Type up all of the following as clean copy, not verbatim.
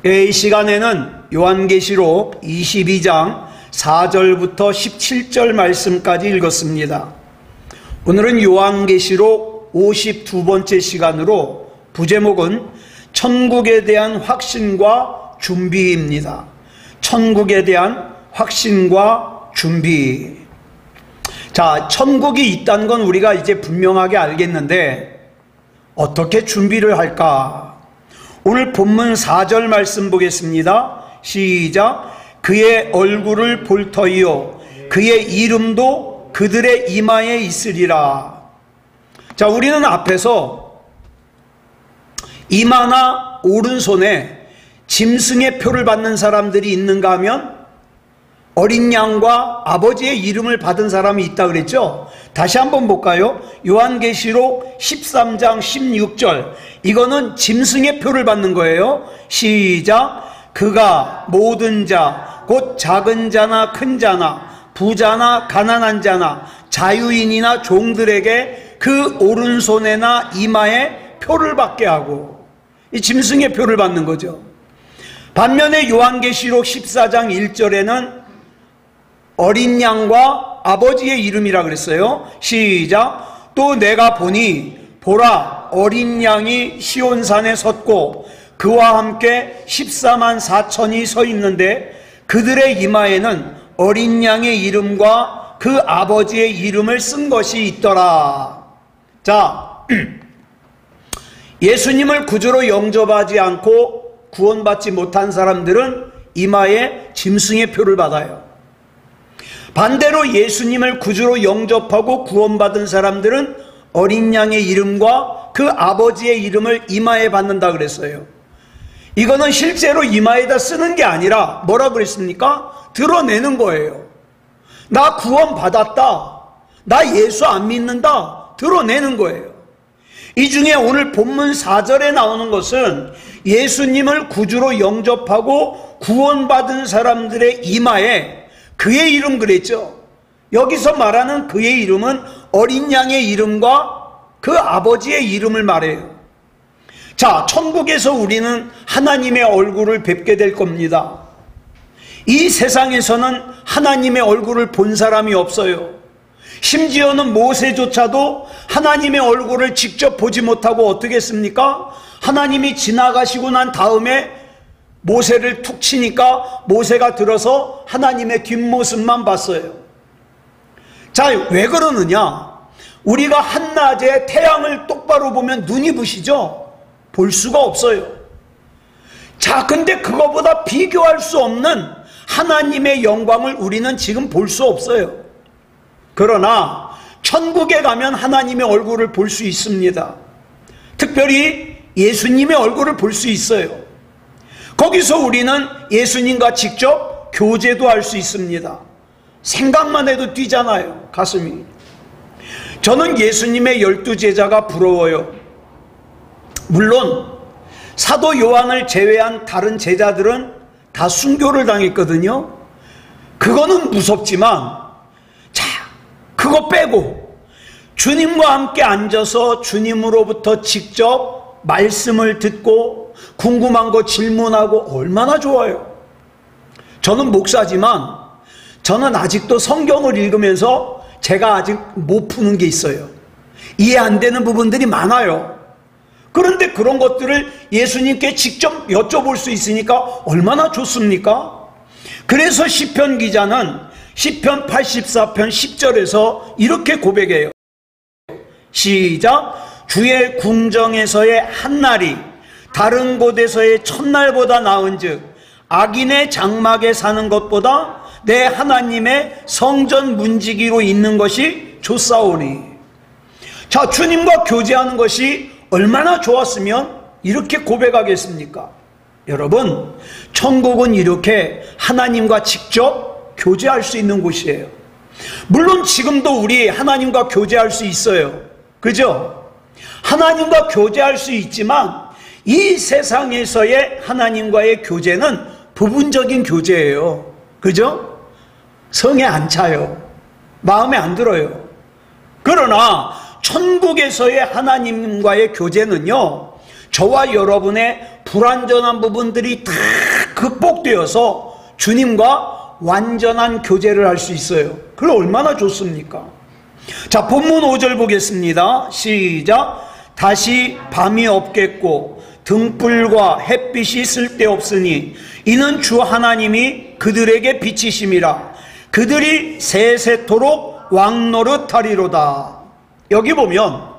이 시간에는 요한계시록 22장 4절부터 17절 말씀까지 읽었습니다. 오늘은 요한계시록 52번째 시간으로 부제목은 천국에 대한 확신과 준비입니다. 천국에 대한 확신과 준비. 자, 천국이 있다는 건 우리가 이제 분명하게 알겠는데 어떻게 준비를 할까? 오늘 본문 4절 말씀 보겠습니다. 시작. 그의 얼굴을 볼 터이요 그의 이름도 그들의 이마에 있으리라. 자, 우리는 앞에서 이마나 오른손에 짐승의 표를 받는 사람들이 있는가 하면 어린 양과 아버지의 이름을 받은 사람이 있다 그랬죠. 다시 한번 볼까요? 요한계시록 13장 16절. 이거는 짐승의 표를 받는 거예요. 시작. 그가 모든 자, 곧 작은 자나 큰 자나 부자나 가난한 자나 자유인이나 종들에게 그 오른손에나 이마에 표를 받게 하고, 이 짐승의 표를 받는 거죠. 반면에 요한계시록 14장 1절에는 어린 양과 아버지의 이름이라 그랬어요. 시작. 또 내가 보니 보라 어린 양이 시온산에 섰고 그와 함께 14만 4천이 서 있는데 그들의 이마에는 어린 양의 이름과 그 아버지의 이름을 쓴 것이 있더라. 자, 예수님을 구주로 영접하지 않고 구원받지 못한 사람들은 이마에 짐승의 표를 받아요. 반대로 예수님을 구주로 영접하고 구원받은 사람들은 어린 양의 이름과 그 아버지의 이름을 이마에 받는다 그랬어요. 이거는 실제로 이마에다 쓰는 게 아니라 뭐라 그랬습니까? 드러내는 거예요. 나 구원받았다, 나 예수 안 믿는다, 드러내는 거예요. 이 중에 오늘 본문 4절에 나오는 것은 예수님을 구주로 영접하고 구원받은 사람들의 이마에 그의 이름 그랬죠. 여기서 말하는 그의 이름은 어린 양의 이름과 그 아버지의 이름을 말해요. 자, 천국에서 우리는 하나님의 얼굴을 뵙게 될 겁니다. 이 세상에서는 하나님의 얼굴을 본 사람이 없어요. 심지어는 모세조차도 하나님의 얼굴을 직접 보지 못하고 어떻게 했습니까? 하나님이 지나가시고 난 다음에 모세를 툭 치니까 모세가 들어서 하나님의 뒷모습만 봤어요. 자, 왜 그러느냐? 우리가 한낮에 태양을 똑바로 보면 눈이 부시죠? 볼 수가 없어요. 자, 근데 그거보다 비교할 수 없는 하나님의 영광을 우리는 지금 볼 수 없어요. 그러나 천국에 가면 하나님의 얼굴을 볼 수 있습니다. 특별히 예수님의 얼굴을 볼 수 있어요. 거기서 우리는 예수님과 직접 교제도 할 수 있습니다. 생각만 해도 뛰잖아요, 가슴이. 저는 예수님의 12제자가 부러워요. 물론 사도 요한을 제외한 다른 제자들은 다 순교를 당했거든요. 그거는 무섭지만, 자, 그거 빼고 주님과 함께 앉아서 주님으로부터 직접 말씀을 듣고 궁금한 거 질문하고 얼마나 좋아요. 저는 목사지만 저는 아직도 성경을 읽으면서 제가 아직 못 푸는 게 있어요. 이해 안 되는 부분들이 많아요. 그런데 그런 것들을 예수님께 직접 여쭤볼 수 있으니까 얼마나 좋습니까? 그래서 시편 기자는 시편 84편 10절에서 이렇게 고백해요. 시작. 주의 궁정에서의 한날이 다른 곳에서의 첫날보다 나은즉 악인의 장막에 사는 것보다 내 하나님의 성전 문지기로 있는 것이 좋사오니. 자, 주님과 교제하는 것이 얼마나 좋았으면 이렇게 고백하겠습니까? 여러분, 천국은 이렇게 하나님과 직접 교제할 수 있는 곳이에요. 물론 지금도 우리 하나님과 교제할 수 있어요. 그죠? 하나님과 교제할 수 있지만 이 세상에서의 하나님과의 교제는 부분적인 교제예요. 그죠? 성에 안 차요. 마음에 안 들어요. 그러나 천국에서의 하나님과의 교제는요, 저와 여러분의 불완전한 부분들이 다 극복되어서 주님과 완전한 교제를 할 수 있어요. 그럼 얼마나 좋습니까? 자, 본문 5절 보겠습니다. 시작. 다시 밤이 없겠고 등불과 햇빛이 쓸데없으니 이는 주 하나님이 그들에게 비치심이라. 그들이 세세토록 왕노릇하리로다. 여기 보면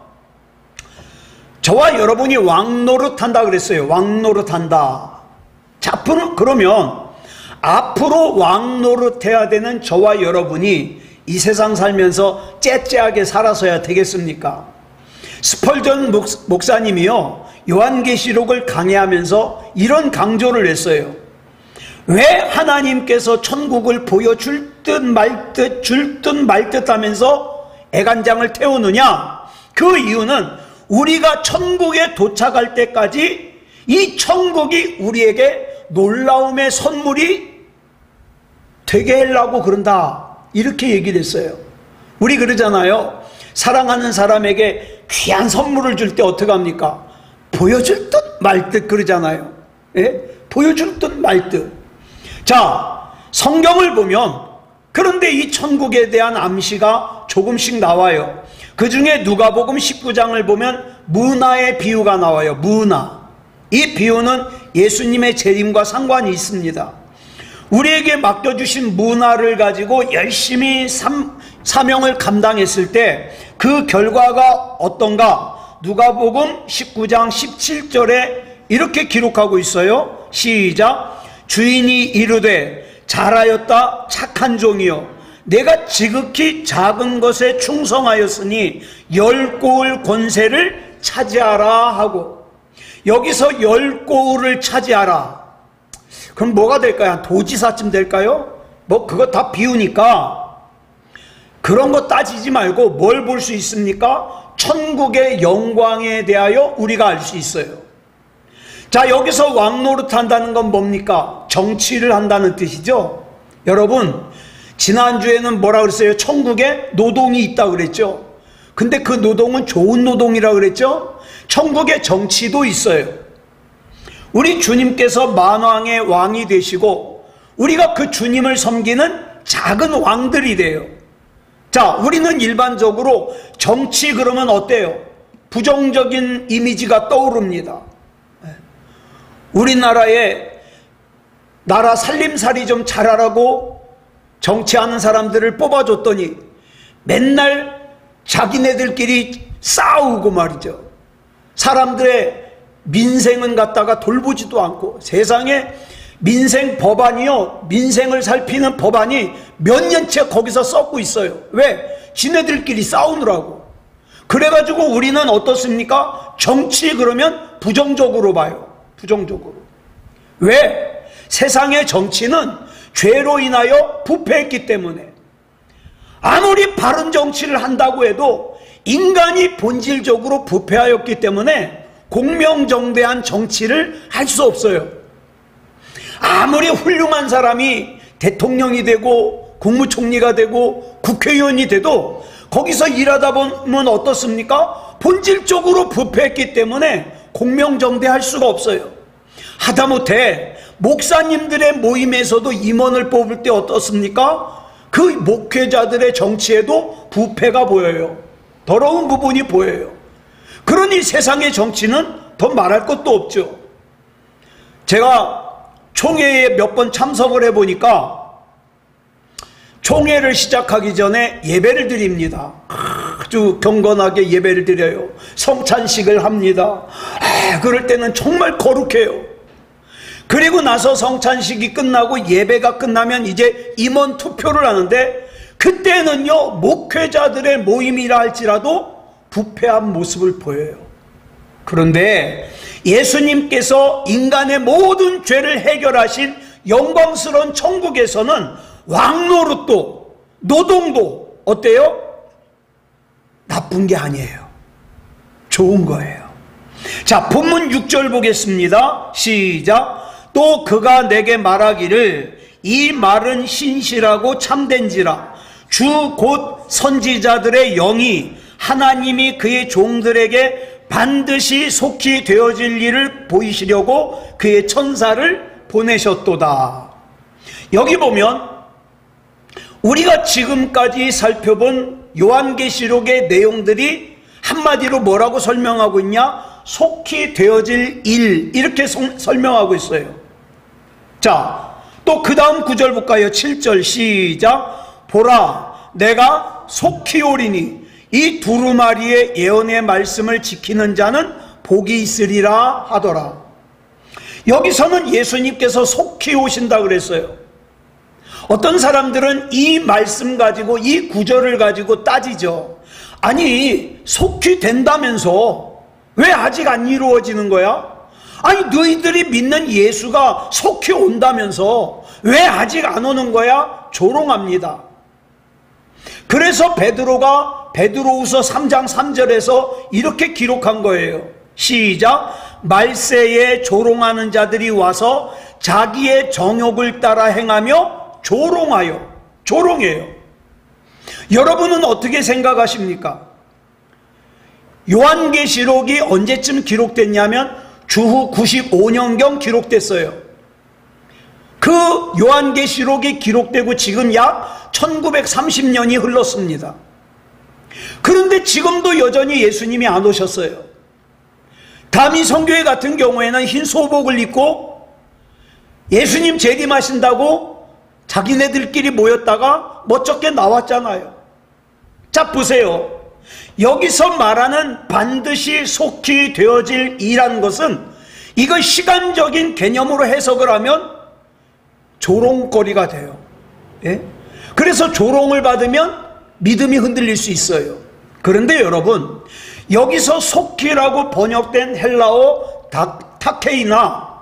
저와 여러분이 왕노릇한다 그랬어요. 왕노릇한다. 자, 그러면 앞으로 왕노릇해야 되는 저와 여러분이 이 세상 살면서 째째하게 살아서야 되겠습니까? 스펄전 목사님이요, 요한계시록을 강해하면서 이런 강조를 했어요. 왜 하나님께서 천국을 보여줄 듯 말 듯 줄 듯 말 듯 하면서 애간장을 태우느냐? 그 이유는 우리가 천국에 도착할 때까지 이 천국이 우리에게 놀라움의 선물이 되게 하려고 그런다, 이렇게 얘기를 했어요. 우리 그러잖아요. 사랑하는 사람에게 귀한 선물을 줄 때 어떻게 합니까? 보여줄 듯 말 듯 그러잖아요. 예? 보여줄 듯 말 듯. 자, 성경을 보면 그런데 이 천국에 대한 암시가 조금씩 나와요. 그 중에 누가복음 19장을 보면 문화의 비유가 나와요. 문화. 이 비유는 예수님의 재림과 상관이 있습니다. 우리에게 맡겨주신 문화를 가지고 열심히 사명을 감당했을 때 그 결과가 어떤가? 누가복음 19장 17절에 이렇게 기록하고 있어요. 시작. 주인이 이르되 잘하였다 착한 종이여, 내가 지극히 작은 것에 충성하였으니 10고을 권세를 차지하라 하고, 여기서 10고을을 차지하라. 그럼 뭐가 될까요? 도지사쯤 될까요? 뭐 그거 다 비우니까 그런 거 따지지 말고 뭘 볼 수 있습니까? 천국의 영광에 대하여 우리가 알 수 있어요. 자, 여기서 왕노릇 한다는 건 뭡니까? 정치를 한다는 뜻이죠. 여러분, 지난주에는 뭐라 그랬어요? 천국에 노동이 있다고 그랬죠. 근데 그 노동은 좋은 노동이라고 그랬죠. 천국에 정치도 있어요. 우리 주님께서 만왕의 왕이 되시고 우리가 그 주님을 섬기는 작은 왕들이 돼요. 자, 우리는 일반적으로 정치 그러면 어때요? 부정적인 이미지가 떠오릅니다. 우리나라에 나라 살림살이 좀 잘하라고 정치하는 사람들을 뽑아줬더니 맨날 자기네들끼리 싸우고 말이죠. 사람들의 민생은 갖다가 돌보지도 않고, 세상에 민생 법안이요, 민생을 살피는 법안이 몇 년째 거기서 썩고 있어요. 왜? 지네들끼리 싸우느라고. 그래가지고 우리는 어떻습니까? 정치 그러면 부정적으로 봐요. 부정적으로. 왜? 세상의 정치는 죄로 인하여 부패했기 때문에. 아무리 바른 정치를 한다고 해도 인간이 본질적으로 부패하였기 때문에 공명정대한 정치를 할 수 없어요. 아무리 훌륭한 사람이 대통령이 되고 국무총리가 되고 국회의원이 돼도 거기서 일하다 보면 어떻습니까? 본질적으로 부패했기 때문에 공명정대할 수가 없어요. 하다못해 목사님들의 모임에서도 임원을 뽑을 때 어떻습니까? 그 목회자들의 정치에도 부패가 보여요. 더러운 부분이 보여요. 그러니 세상의 정치는 더 말할 것도 없죠. 제가 총회에 몇 번 참석을 해보니까 총회를 시작하기 전에 예배를 드립니다. 아주 경건하게 예배를 드려요. 성찬식을 합니다. 그럴 때는 정말 거룩해요. 그리고 나서 성찬식이 끝나고 예배가 끝나면 이제 임원 투표를 하는데, 그때는요 목회자들의 모임이라 할지라도 부패한 모습을 보여요. 그런데 예수님께서 인간의 모든 죄를 해결하신 영광스러운 천국에서는 왕노릇도 노동도 어때요? 나쁜 게 아니에요. 좋은 거예요. 자, 본문 6절 보겠습니다. 시작. 또 그가 내게 말하기를 이 말은 신실하고 참된지라. 주 곧 선지자들의 영이 하나님이 그의 종들에게 반드시 속히 되어질 일을 보이시려고 그의 천사를 보내셨도다. 여기 보면 우리가 지금까지 살펴본 요한계시록의 내용들이 한마디로 뭐라고 설명하고 있냐? 속히 되어질 일, 이렇게 설명하고 있어요. 자, 또 그 다음 구절 볼까요? 7절 시작. 보라, 내가 속히 오리니 이 두루마리의 예언의 말씀을 지키는 자는 복이 있으리라 하더라. 여기서는 예수님께서 속히 오신다 그랬어요. 어떤 사람들은 이 말씀 가지고, 이 구절을 가지고 따지죠. 아니, 속히 된다면서 왜 아직 안 이루어지는 거야? 아니, 너희들이 믿는 예수가 속히 온다면서 왜 아직 안 오는 거야? 조롱합니다. 그래서 베드로가 베드로후서 3장 3절에서 이렇게 기록한 거예요. 시작. 말세에 조롱하는 자들이 와서 자기의 정욕을 따라 행하며 조롱해요. 여러분은 어떻게 생각하십니까? 요한계시록이 언제쯤 기록됐냐면 주후 95년경 기록됐어요. 그 요한계시록이 기록되고 지금 약 1930년이 흘렀습니다. 그런데 지금도 여전히 예수님이 안 오셨어요. 다미 선교회 같은 경우에는 흰 소복을 입고 예수님 재림하신다고 자기네들끼리 모였다가 멋쩍게 나왔잖아요. 자, 보세요. 여기서 말하는 반드시 속히 되어질 일이라는 것은 이거 시간적인 개념으로 해석을 하면 조롱거리가 돼요. 예? 그래서 조롱을 받으면 믿음이 흔들릴 수 있어요. 그런데 여러분, 여기서 속히라고 번역된 헬라어 타케이나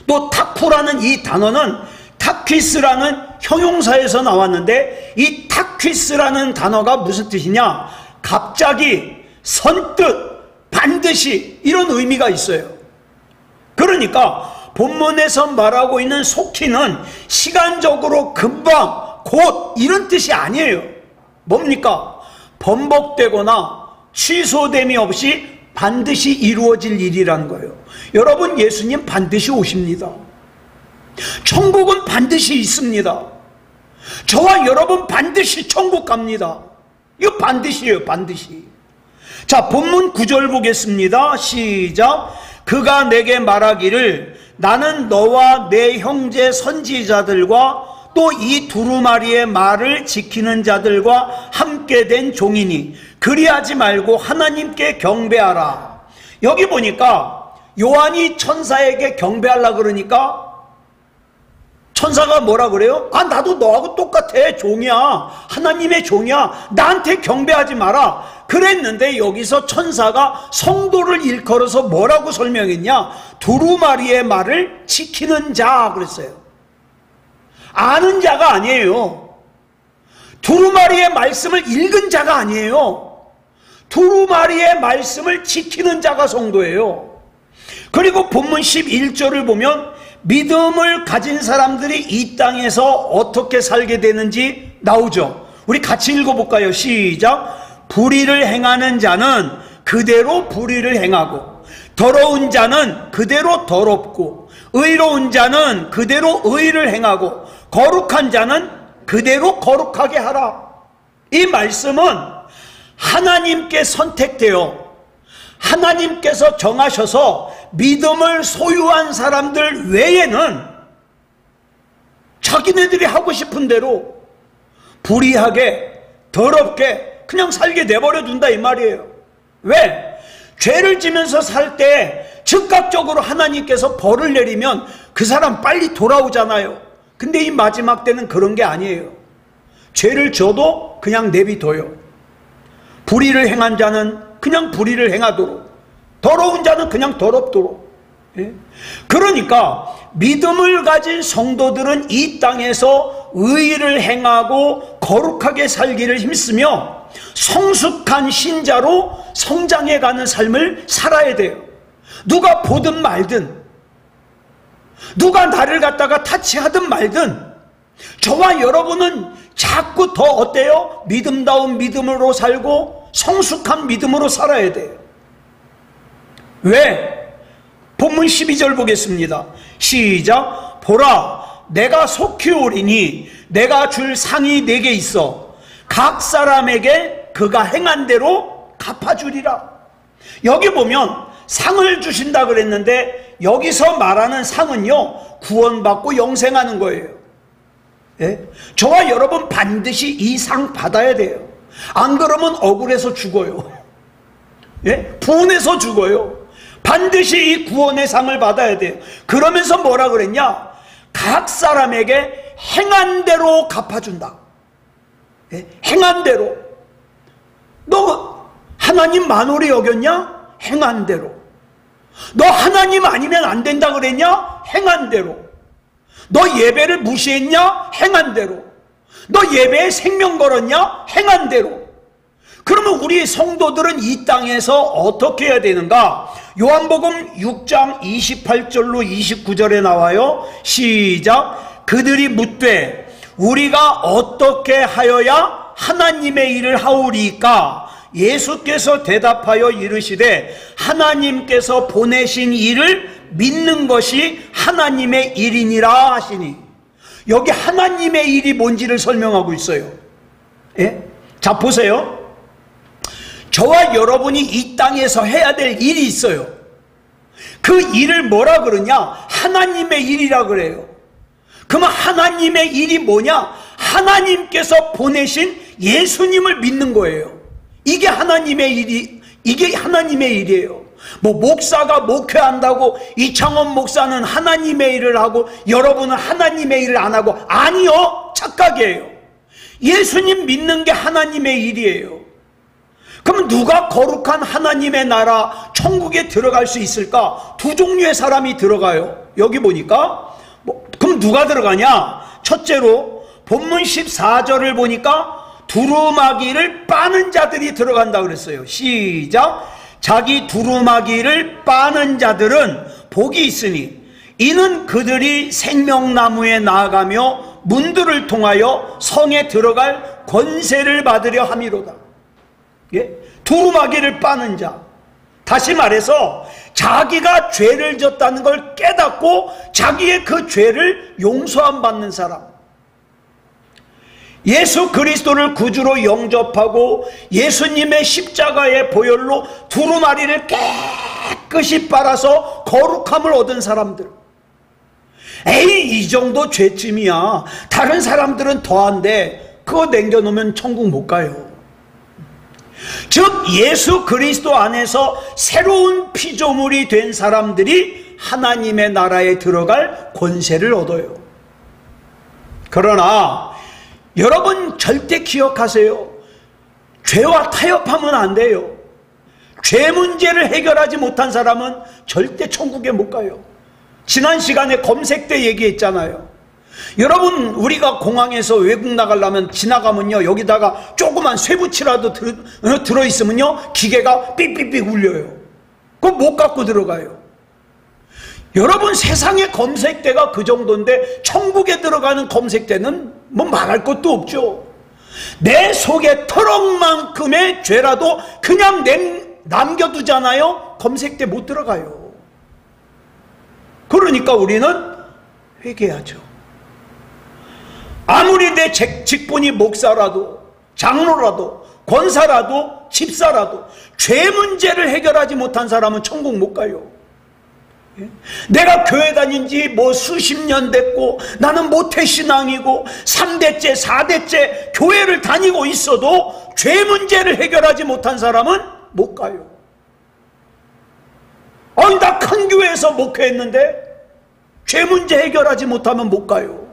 또 타쿠라는 이 단어는 타퀴스라는 형용사에서 나왔는데, 이 타퀴스라는 단어가 무슨 뜻이냐? 갑자기, 선뜻, 반드시, 이런 의미가 있어요. 그러니까 본문에서 말하고 있는 속히는 시간적으로 금방, 곧 이런 뜻이 아니에요. 뭡니까? 번복되거나 취소됨이 없이 반드시 이루어질 일이라는 거예요. 여러분, 예수님 반드시 오십니다. 천국은 반드시 있습니다. 저와 여러분 반드시 천국 갑니다. 이거 반드시예요, 반드시. 자, 본문 9절 보겠습니다. 시작. 그가 내게 말하기를 나는 너와 내 형제 선지자들과 또 이 두루마리의 말을 지키는 자들과 함께 된 종이니 그리하지 말고 하나님께 경배하라. 여기 보니까 요한이 천사에게 경배하려고 그러니까 천사가 뭐라 그래요? 아, 나도 너하고 똑같아. 종이야. 하나님의 종이야. 나한테 경배하지 마라. 그랬는데 여기서 천사가 성도를 일컬어서 뭐라고 설명했냐? 두루마리의 말을 지키는 자 그랬어요. 아는 자가 아니에요. 두루마리의 말씀을 읽은 자가 아니에요. 두루마리의 말씀을 지키는 자가 성도예요. 그리고 본문 11절을 보면 믿음을 가진 사람들이 이 땅에서 어떻게 살게 되는지 나오죠. 우리 같이 읽어볼까요? 시작. 불의를 행하는 자는 그대로 불의를 행하고 더러운 자는 그대로 더럽고 의로운 자는 그대로 의를 행하고 거룩한 자는 그대로 거룩하게 하라. 이 말씀은 하나님께 선택되어 하나님께서 정하셔서 믿음을 소유한 사람들 외에는 자기네들이 하고 싶은 대로 불의하게 더럽게 그냥 살게 내버려 둔다 이 말이에요. 왜? 죄를 지면서 살 때 즉각적으로 하나님께서 벌을 내리면 그 사람 빨리 돌아오잖아요. 근데 이 마지막 때는 그런 게 아니에요. 죄를 져도 그냥 내비둬요. 불의를 행한 자는 그냥 불의를 행하도록, 더러운 자는 그냥 더럽도록. 예? 그러니까 믿음을 가진 성도들은 이 땅에서 의를 행하고 거룩하게 살기를 힘쓰며 성숙한 신자로 성장해가는 삶을 살아야 돼요. 누가 보든 말든, 누가 나를 갖다가 타치하든 말든, 저와 여러분은 자꾸 더 어때요? 믿음다운 믿음으로 살고 성숙한 믿음으로 살아야 돼요. 왜? 본문 12절 보겠습니다. 시작. 보라, 내가 속히 오리니 내가 줄 상이 내게 있어 각 사람에게 그가 행한 대로 갚아주리라. 여기 보면 상을 주신다 그랬는데 여기서 말하는 상은요, 구원받고 영생하는 거예요. 예? 저와 여러분 반드시 이 상 받아야 돼요. 안 그러면 억울해서 죽어요. 예? 분해서 죽어요. 반드시 이 구원의 상을 받아야 돼요. 그러면서 뭐라 그랬냐? 각 사람에게 행한 대로 갚아준다. 예? 행한 대로. 너 하나님 만홀히 여겼냐? 행한 대로. 너 하나님 아니면 안 된다 그랬냐? 행한 대로. 너 예배를 무시했냐? 행한 대로. 너 예배에 생명 걸었냐? 행한 대로. 그러면 우리 성도들은 이 땅에서 어떻게 해야 되는가? 요한복음 6장 28절로 29절에 나와요. 시작. 그들이 묻되 우리가 어떻게 하여야 하나님의 일을 하오리까? 예수께서 대답하여 이르시되 하나님께서 보내신 일을 믿는 것이 하나님의 일이니라 하시니. 여기 하나님의 일이 뭔지를 설명하고 있어요. 예? 자, 보세요. 저와 여러분이 이 땅에서 해야 될 일이 있어요. 그 일을 뭐라 그러냐? 하나님의 일이라 그래요. 그러면 하나님의 일이 뭐냐? 하나님께서 보내신 예수님을 믿는 거예요. 이게 하나님의 일이에요. 뭐 목사가 목회한다고 이창원 목사는 하나님의 일을 하고 여러분은 하나님의 일을 안 하고, 아니요, 착각이에요. 예수님 믿는 게 하나님의 일이에요. 그럼 누가 거룩한 하나님의 나라 천국에 들어갈 수 있을까? 두 종류의 사람이 들어가요. 여기 보니까 그럼 누가 들어가냐? 첫째로 본문 14절을 보니까 두루마기를 빠는 자들이 들어간다 그랬어요. 시작. 자기 두루마기를 빠는 자들은 복이 있으니 이는 그들이 생명나무에 나아가며 문들을 통하여 성에 들어갈 권세를 받으려 함이로다. 예? 두루마기를 빠는 자. 다시 말해서 자기가 죄를 졌다는 걸 깨닫고 자기의 그 죄를 용서함 받는 사람. 예수 그리스도를 구주로 영접하고 예수님의 십자가의 보혈로 두루마리를 깨끗이 빨아서 거룩함을 얻은 사람들. 에이, 이 정도 죄쯤이야. 다른 사람들은 더한데 그거 남겨놓으면 천국 못 가요. 즉 예수 그리스도 안에서 새로운 피조물이 된 사람들이 하나님의 나라에 들어갈 권세를 얻어요. 그러나 여러분 절대 기억하세요. 죄와 타협하면 안 돼요. 죄 문제를 해결하지 못한 사람은 절대 천국에 못 가요. 지난 시간에 검색 때 얘기했잖아요. 여러분, 우리가 공항에서 외국 나가려면 지나가면요, 여기다가 조그만 쇠붙이라도 들어있으면요, 기계가 삑삑삑 울려요. 그거 못 갖고 들어가요. 여러분, 세상의 검색대가 그 정도인데 천국에 들어가는 검색대는 뭐 말할 것도 없죠. 내 속에 터럭만큼의 죄라도 그냥 남겨두잖아요. 검색대 못 들어가요. 그러니까 우리는 회개하죠. 아무리 내 직분이 목사라도 장로라도 권사라도 집사라도 죄 문제를 해결하지 못한 사람은 천국 못 가요. 내가 교회 다닌 지 뭐 수십 년 됐고 나는 모태신앙이고 3대째 4대째 교회를 다니고 있어도 죄 문제를 해결하지 못한 사람은 못 가요. 아니, 나 큰 교회에서 목회했는데 죄 문제 해결하지 못하면 못 가요.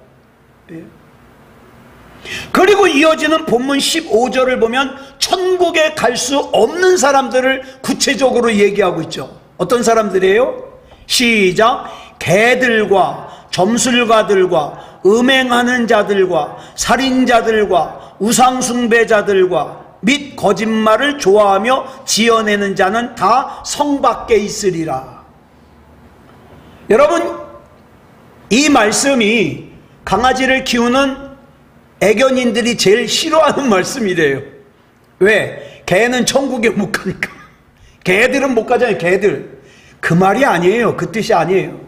그리고 이어지는 본문 15절을 보면 천국에 갈 수 없는 사람들을 구체적으로 얘기하고 있죠. 어떤 사람들이에요? 시작. 개들과 점술가들과 음행하는 자들과 살인자들과 우상숭배자들과 및 거짓말을 좋아하며 지어내는 자는 다 성 밖에 있으리라. 여러분, 이 말씀이 강아지를 키우는 애견인들이 제일 싫어하는 말씀이래요. 왜? 개는 천국에 못 가니까. 개들은 못 가잖아요. 개들. 그 말이 아니에요. 그 뜻이 아니에요.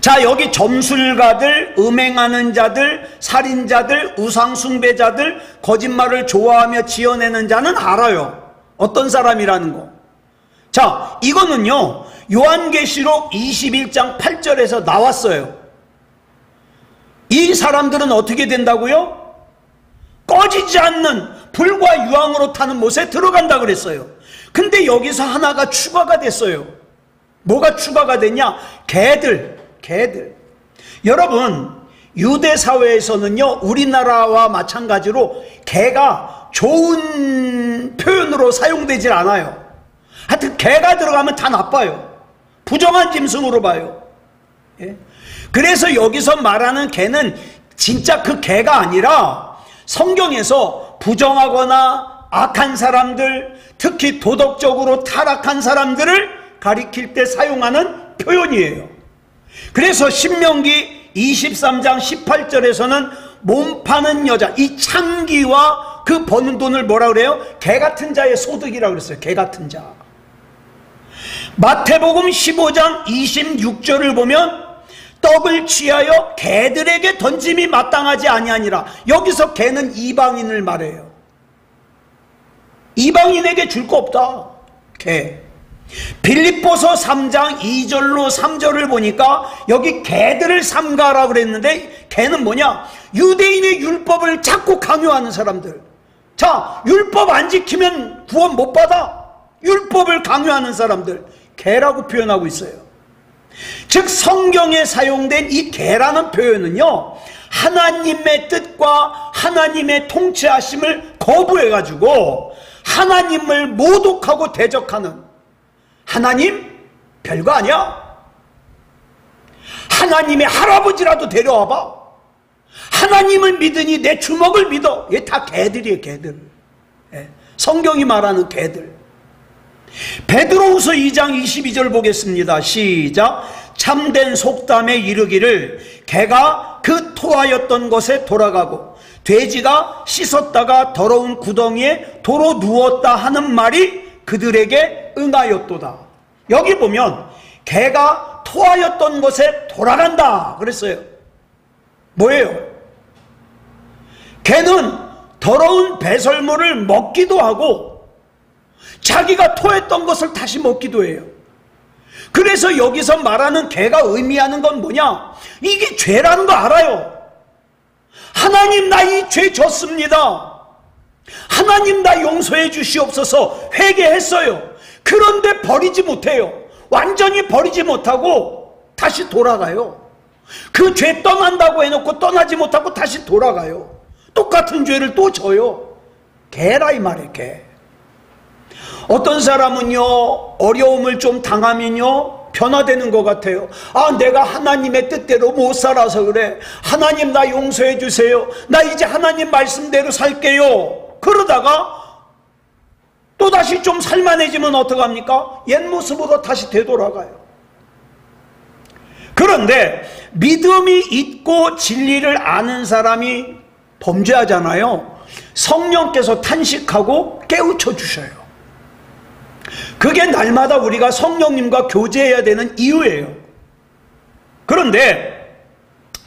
자, 여기 점술가들, 음행하는 자들, 살인자들, 우상숭배자들, 거짓말을 좋아하며 지어내는 자는 알아요. 어떤 사람이라는 거. 자, 이거는요, 요한계시록 21장 8절에서 나왔어요. 이 사람들은 어떻게 된다고요? 꺼지지 않는 불과 유황으로 타는 못에 들어간다 그랬어요. 근데 여기서 하나가 추가가 됐어요. 뭐가 추가가 됐냐? 개들. 여러분, 유대 사회에서는요, 우리나라와 마찬가지로 개가 좋은 표현으로 사용되질 않아요. 하여튼 개가 들어가면 다 나빠요. 부정한 짐승으로 봐요. 예? 그래서 여기서 말하는 개는 진짜 그 개가 아니라 성경에서 부정하거나 악한 사람들, 특히 도덕적으로 타락한 사람들을 가리킬 때 사용하는 표현이에요. 그래서 신명기 23장 18절에서는 몸 파는 여자, 이 창기와 그 버는 돈을 뭐라 그래요? 개 같은 자의 소득이라고 그랬어요. 개 같은 자. 마태복음 15장 26절을 보면 떡을 취하여 개들에게 던짐이 마땅하지 아니하니라. 여기서 개는 이방인을 말해요. 이방인에게 줄 거 없다. 개. 빌립보서 3장 2절로 3절을 보니까 여기 개들을 삼가라 그랬는데 개는 뭐냐? 유대인의 율법을 자꾸 강요하는 사람들. 자, 율법 안 지키면 구원 못 받아. 율법을 강요하는 사람들. 개라고 표현하고 있어요. 즉 성경에 사용된 이 개라는 표현은요, 하나님의 뜻과 하나님의 통치하심을 거부해가지고 하나님을 모독하고 대적하는, 하나님 별거 아니야. 하나님의 할아버지라도 데려와봐. 하나님을 믿으니 내 주먹을 믿어. 얘 다 개들이에요. 개들. 성경이 말하는 개들. 베드로후서 2장 22절 보겠습니다. 시작. 참된 속담에 이르기를 개가 그 토하였던 곳에 돌아가고 돼지가 씻었다가 더러운 구덩이에 도로 누웠다 하는 말이 그들에게 응하였도다. 여기 보면 개가 토하였던 곳에 돌아간다 그랬어요. 뭐예요? 개는 더러운 배설물을 먹기도 하고 자기가 토했던 것을 다시 먹기도 해요. 그래서 여기서 말하는 개가 의미하는 건 뭐냐? 이게 죄라는 거 알아요. 하나님, 나 이 죄 졌습니다. 하나님, 나 용서해 주시옵소서. 회개했어요. 그런데 버리지 못해요. 완전히 버리지 못하고 다시 돌아가요. 그 죄 떠난다고 해놓고 떠나지 못하고 다시 돌아가요. 똑같은 죄를 또 져요. 개라 이 말이에요. 개. 어떤 사람은요, 어려움을 좀 당하면요 변화되는 것 같아요. 아, 내가 하나님의 뜻대로 못 살아서 그래. 하나님, 나 용서해 주세요. 나 이제 하나님 말씀대로 살게요. 그러다가 또다시 좀 살만해지면 어떡합니까? 옛 모습으로 다시 되돌아가요. 그런데 믿음이 있고 진리를 아는 사람이 범죄하잖아요. 성령께서 탄식하고 깨우쳐 주셔요. 그게 날마다 우리가 성령님과 교제해야 되는 이유예요. 그런데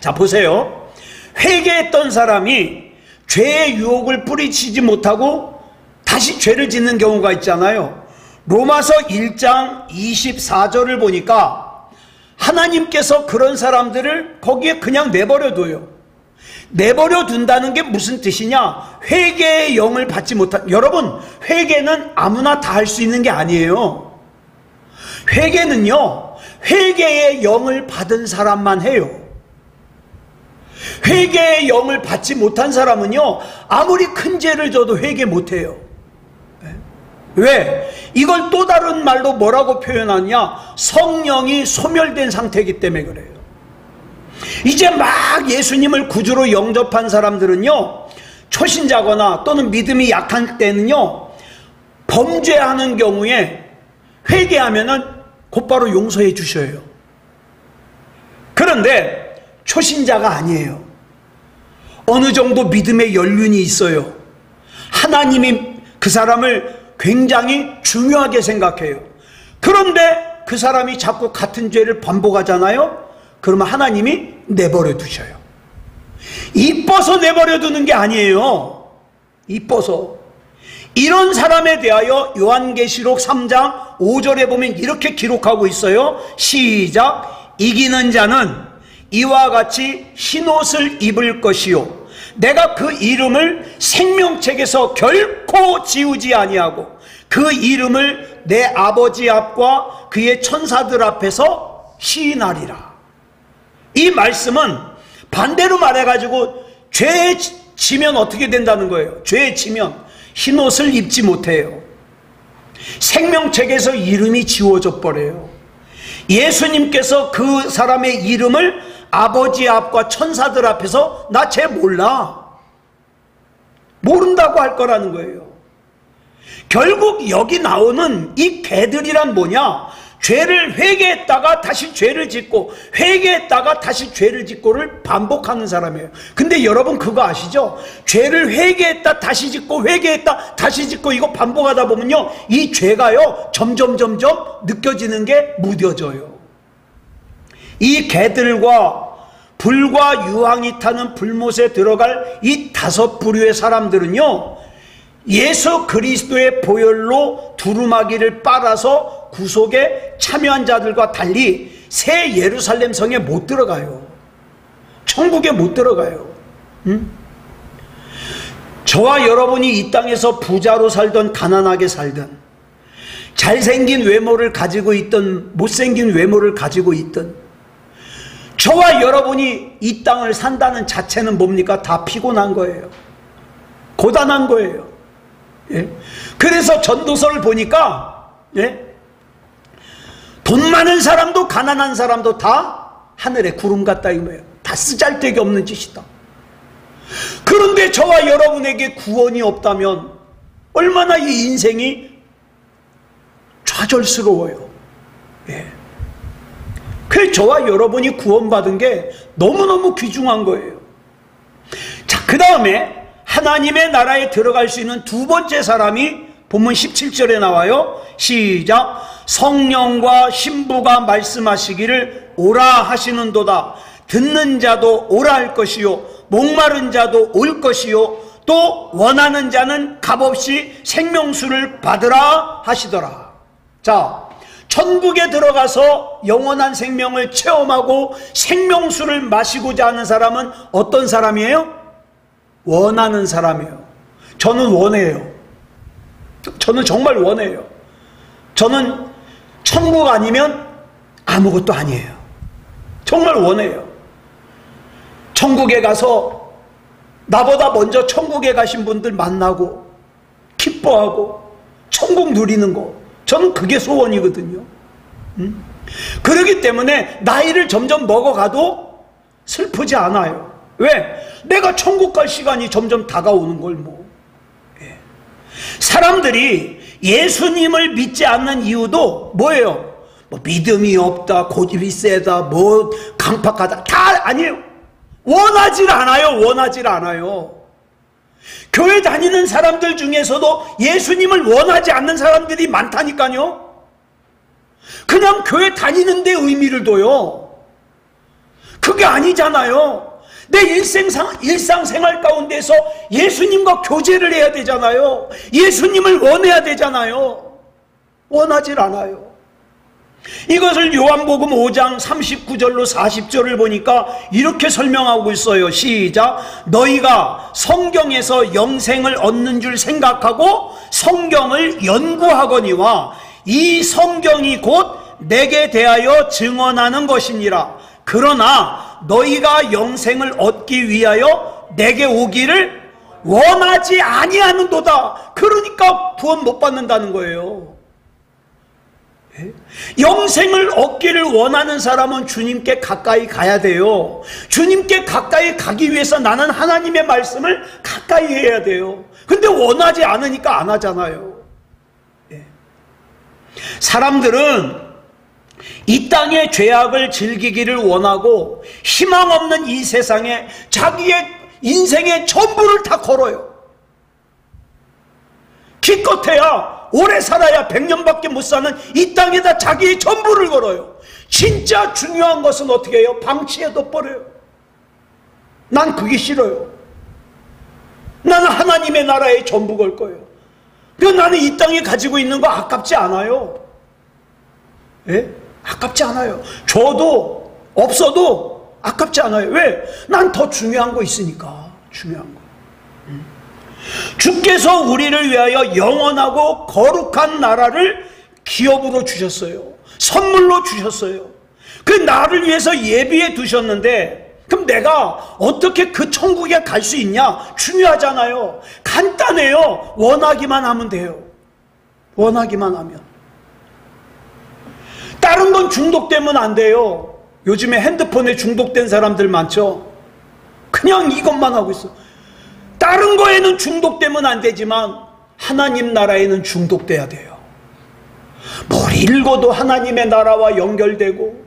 자 보세요. 회개했던 사람이 죄의 유혹을 뿌리치지 못하고 다시 죄를 짓는 경우가 있잖아요. 로마서 1장 24절을 보니까 하나님께서 그런 사람들을 거기에 그냥 내버려둬요. 내버려 둔다는 게 무슨 뜻이냐? 회개의 영을 받지 못한, 여러분, 회개는 아무나 다 할 수 있는 게 아니에요. 회개는요, 회개의 영을 받은 사람만 해요. 회개의 영을 받지 못한 사람은요, 아무리 큰 죄를 져도 회개 못해요. 왜? 이걸 또 다른 말로 뭐라고 표현하냐? 성령이 소멸된 상태이기 때문에 그래요. 이제 막 예수님을 구주로 영접한 사람들은요, 초신자거나 또는 믿음이 약할 때는요, 범죄하는 경우에 회개하면은 곧바로 용서해 주셔요. 그런데 초신자가 아니에요. 어느 정도 믿음의 연륜이 있어요. 하나님이 그 사람을 굉장히 중요하게 생각해요. 그런데 그 사람이 자꾸 같은 죄를 반복하잖아요. 그러면 하나님이 내버려 두셔요. 이뻐서 내버려 두는 게 아니에요. 이뻐서. 이런 사람에 대하여 요한계시록 3장 5절에 보면 이렇게 기록하고 있어요. 시작. 이기는 자는 이와 같이 흰옷을 입을 것이요 내가 그 이름을 생명책에서 결코 지우지 아니하고 그 이름을 내 아버지 앞과 그의 천사들 앞에서 시인하리라. 이 말씀은 반대로 말해가지고 죄에 지면 어떻게 된다는 거예요? 죄에 지면 흰옷을 입지 못해요. 생명책에서 이름이 지워져 버려요. 예수님께서 그 사람의 이름을 아버지 앞과 천사들 앞에서 나 쟤 몰라, 모른다고 할 거라는 거예요. 결국 여기 나오는 이 개들이란 뭐냐? 죄를 회개했다가 다시 죄를 짓고 회개했다가 다시 죄를 짓고를 반복하는 사람이에요. 근데 여러분 그거 아시죠? 죄를 회개했다 다시 짓고 회개했다 다시 짓고 이거 반복하다 보면요 이 죄가요 점점 느껴지는 게 무뎌져요. 이 개들과 불과 유황이 타는 불못에 들어갈 이 5부류의 사람들은요 예수 그리스도의 보혈로 두루마기를 빨아서 구속에 참여한 자들과 달리 새 예루살렘 성에 못 들어가요. 천국에 못 들어가요. 저와 여러분이 이 땅에서 부자로 살던 가난하게 살던 잘생긴 외모를 가지고 있던 못생긴 외모를 가지고 있던 저와 여러분이 이 땅을 산다는 자체는 뭡니까? 다 피곤한 거예요. 고단한 거예요. 예? 그래서 전도서를 보니까 예? 돈 많은 사람도 가난한 사람도 다 하늘에 구름 같다 이거예요. 다 쓰잘데기 없는 짓이다. 그런데 저와 여러분에게 구원이 없다면 얼마나 이 인생이 좌절스러워요. 예. 그래서 저와 여러분이 구원받은 게 너무너무 귀중한 거예요. 자, 그 다음에 하나님의 나라에 들어갈 수 있는 두 번째 사람이 본문 17절에 나와요. 시작. 성령과 신부가 말씀하시기를 오라 하시는도다. 듣는 자도 오라 할 것이요 목마른 자도 올 것이요 또 원하는 자는 값없이 생명수를 받으라 하시더라. 자, 천국에 들어가서 영원한 생명을 체험하고 생명수를 마시고자 하는 사람은 어떤 사람이에요? 원하는 사람이에요. 저는 원해요. 저는 정말 원해요. 저는 천국 아니면 아무것도 아니에요. 정말 원해요. 천국에 가서 나보다 먼저 천국에 가신 분들 만나고 기뻐하고 천국 누리는 거, 저는 그게 소원이거든요. 그렇기 때문에 나이를 점점 먹어가도 슬프지 않아요. 왜? 내가 천국 갈 시간이 점점 다가오는 걸 뭐. 예. 사람들이 예수님을 믿지 않는 이유도 뭐예요? 뭐 믿음이 없다, 고집이 세다, 뭐 강팍하다, 다 아니에요. 원하질 않아요. 원하질 않아요. 교회 다니는 사람들 중에서도 예수님을 원하지 않는 사람들이 많다니까요. 그냥 교회 다니는데 의미를 둬요. 그게 아니잖아요. 내 일상생활 가운데서 예수님과 교제를 해야 되잖아요. 예수님을 원해야 되잖아요. 원하질 않아요. 이것을 요한복음 5장 39절로 40절을 보니까 이렇게 설명하고 있어요. 시작. 너희가 성경에서 영생을 얻는 줄 생각하고 성경을 연구하거니와 이 성경이 곧 내게 대하여 증언하는 것이니라. 그러나 너희가 영생을 얻기 위하여 내게 오기를 원하지 아니하는도다. 그러니까 구원 못 받는다는 거예요. 영생을 얻기를 원하는 사람은 주님께 가까이 가야 돼요. 주님께 가까이 가기 위해서 나는 하나님의 말씀을 가까이 해야 돼요. 근데 원하지 않으니까 안 하잖아요. 사람들은 이 땅의 죄악을 즐기기를 원하고 희망 없는 이 세상에 자기의 인생의 전부를 다 걸어요. 기껏해야 오래 살아야 100년밖에 못 사는 이 땅에다 자기의 전부를 걸어요. 진짜 중요한 것은 어떻게 해요? 방치해둬 버려요. 난 그게 싫어요. 나는 하나님의 나라에 전부 걸 거예요. 그래서 나는 이 땅에 가지고 있는 거 아깝지 않아요. 예? 아깝지 않아요. 저도 없어도 아깝지 않아요. 왜? 난 더 중요한 거 있으니까. 중요한 거. 주께서 우리를 위하여 영원하고 거룩한 나라를 기업으로 주셨어요. 선물로 주셨어요. 그 나를 위해서 예비해 두셨는데, 그럼 내가 어떻게 그 천국에 갈 수 있냐? 중요하잖아요. 간단해요. 원하기만 하면 돼요. 원하기만 하면. 다른 건 중독되면 안 돼요. 요즘에 핸드폰에 중독된 사람들 많죠? 그냥 이것만 하고 있어. 다른 거에는 중독되면 안 되지만 하나님 나라에는 중독돼야 돼요. 뭘 읽어도 하나님의 나라와 연결되고,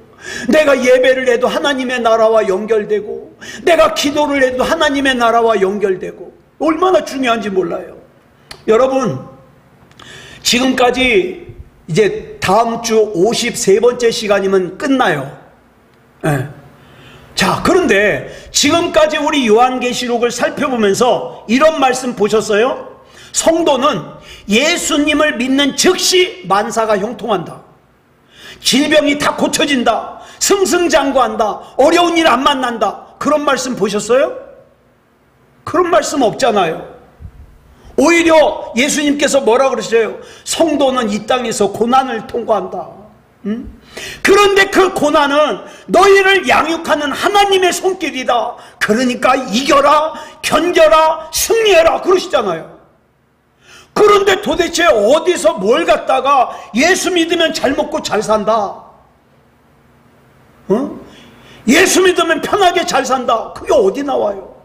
내가 예배를 해도 하나님의 나라와 연결되고, 내가 기도를 해도 하나님의 나라와 연결되고, 얼마나 중요한지 몰라요. 여러분, 지금까지 이제 다음 주 53번째 시간이면 끝나요. 네. 자, 그런데 지금까지 우리 요한계시록을 살펴보면서 이런 말씀 보셨어요? 성도는 예수님을 믿는 즉시 만사가 형통한다. 질병이 다 고쳐진다. 승승장구한다. 어려운 일 안 만난다. 그런 말씀 보셨어요? 그런 말씀 없잖아요. 오히려 예수님께서 뭐라 그러셨어요? 성도는 이 땅에서 고난을 통과한다. 그런데 그 고난은 너희를 양육하는 하나님의 손길이다. 그러니까 이겨라, 견뎌라, 승리해라 그러시잖아요. 그런데 도대체 어디서 뭘 갖다가 예수 믿으면 잘 먹고 잘 산다, 예수 믿으면 편하게 잘 산다, 그게 어디 나와요?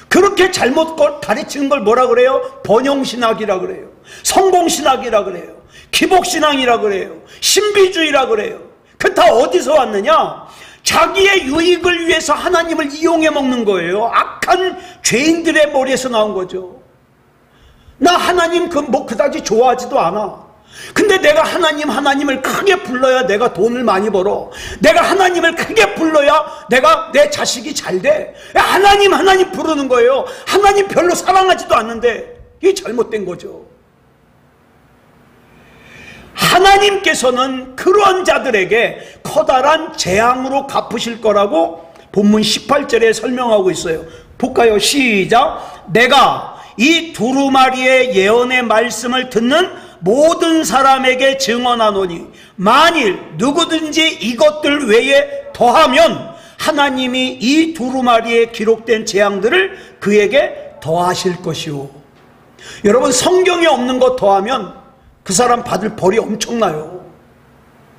그렇게 잘못 가르치는 걸 뭐라 그래요? 번영신학이라 그래요. 성공신학이라 그래요. 기복신앙이라 그래요. 신비주의라 그래요. 그 다 어디서 왔느냐? 자기의 유익을 위해서 하나님을 이용해 먹는 거예요. 악한 죄인들의 머리에서 나온 거죠. 나 하나님 그다지 좋아하지도 않아. 근데 내가 하나님을 크게 불러야 내가 돈을 많이 벌어. 내가 하나님을 크게 불러야 내가 내 자식이 잘 돼. 하나님 부르는 거예요. 하나님 별로 사랑하지도 않는데 이게 잘못된 거죠. 하나님께서는 그러한 자들에게 커다란 재앙으로 갚으실 거라고 본문 18절에 설명하고 있어요. 볼까요? 시작. 내가 이 두루마리의 예언의 말씀을 듣는 모든 사람에게 증언하노니 만일 누구든지 이것들 외에 더하면 하나님이 이 두루마리에 기록된 재앙들을 그에게 더하실 것이오. 여러분, 성경에 없는 것 더하면 그 사람 받을 벌이 엄청나요.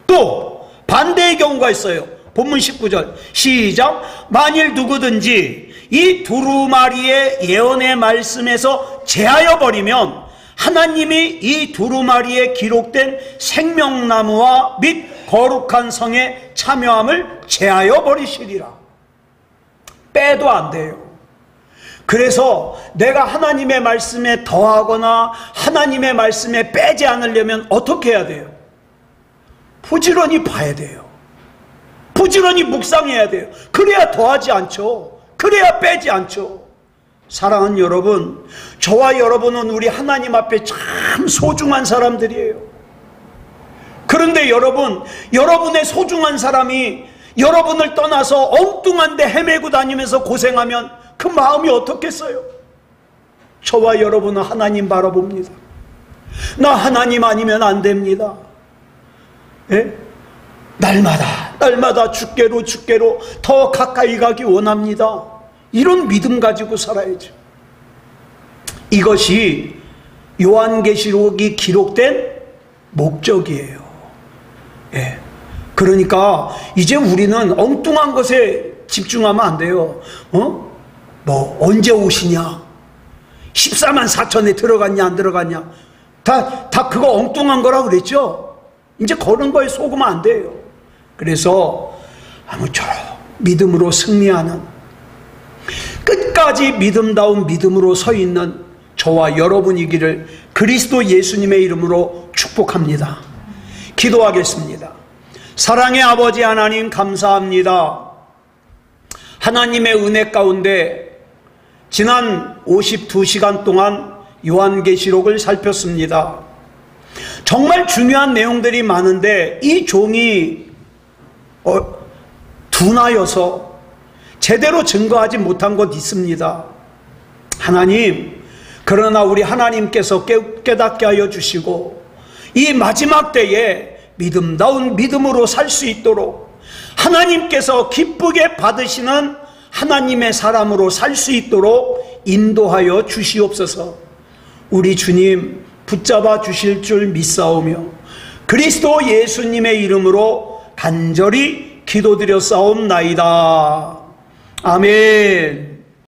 또 반대의 경우가 있어요. 본문 19절 시작. 만일 누구든지 이 두루마리의 예언의 말씀에서 제하여 버리면 하나님이 이 두루마리에 기록된 생명나무와 및 거룩한 성에 참여함을 제하여 버리시리라. 빼도 안 돼요. 그래서 내가 하나님의 말씀에 더하거나 하나님의 말씀에 빼지 않으려면 어떻게 해야 돼요? 부지런히 봐야 돼요. 부지런히 묵상해야 돼요. 그래야 더하지 않죠. 그래야 빼지 않죠. 사랑하는 여러분, 저와 여러분은 우리 하나님 앞에 참 소중한 사람들이에요. 그런데 여러분의 소중한 사람이 여러분을 떠나서 엉뚱한 데 헤매고 다니면서 고생하면 그 마음이 어떻겠어요? 저와 여러분은 하나님 바라봅니다. 나 하나님 아니면 안 됩니다. 예? 날마다 주께로 더 가까이 가기 원합니다. 이런 믿음 가지고 살아야죠. 이것이 요한계시록이 기록된 목적이에요. 예. 그러니까 이제 우리는 엉뚱한 것에 집중하면 안 돼요. 언제 오시냐? 14만 4천에 들어갔냐 안 들어갔냐? 다 그거 엉뚱한 거라 그랬죠? 이제 그런 거에 속으면 안 돼요. 그래서 아무쪼록 믿음으로 승리하는, 끝까지 믿음다운 믿음으로 서 있는 저와 여러분이기를 그리스도 예수님의 이름으로 축복합니다. 기도하겠습니다. 사랑의 아버지 하나님, 감사합니다. 하나님의 은혜 가운데 지난 52시간 동안 요한계시록을 살폈습니다. 정말 중요한 내용들이 많은데 이 종이 둔하여서 제대로 증거하지 못한 것 있습니다. 하나님, 그러나 우리 하나님께서 깨닫게 하여 주시고 이 마지막 때에 믿음다운 믿음으로 살 수 있도록, 하나님께서 기쁘게 받으시는 하나님의 사람으로 살 수 있도록 인도하여 주시옵소서. 우리 주님 붙잡아 주실 줄 믿사오며 그리스도 예수님의 이름으로 간절히 기도드려 싸움나이다. 아멘.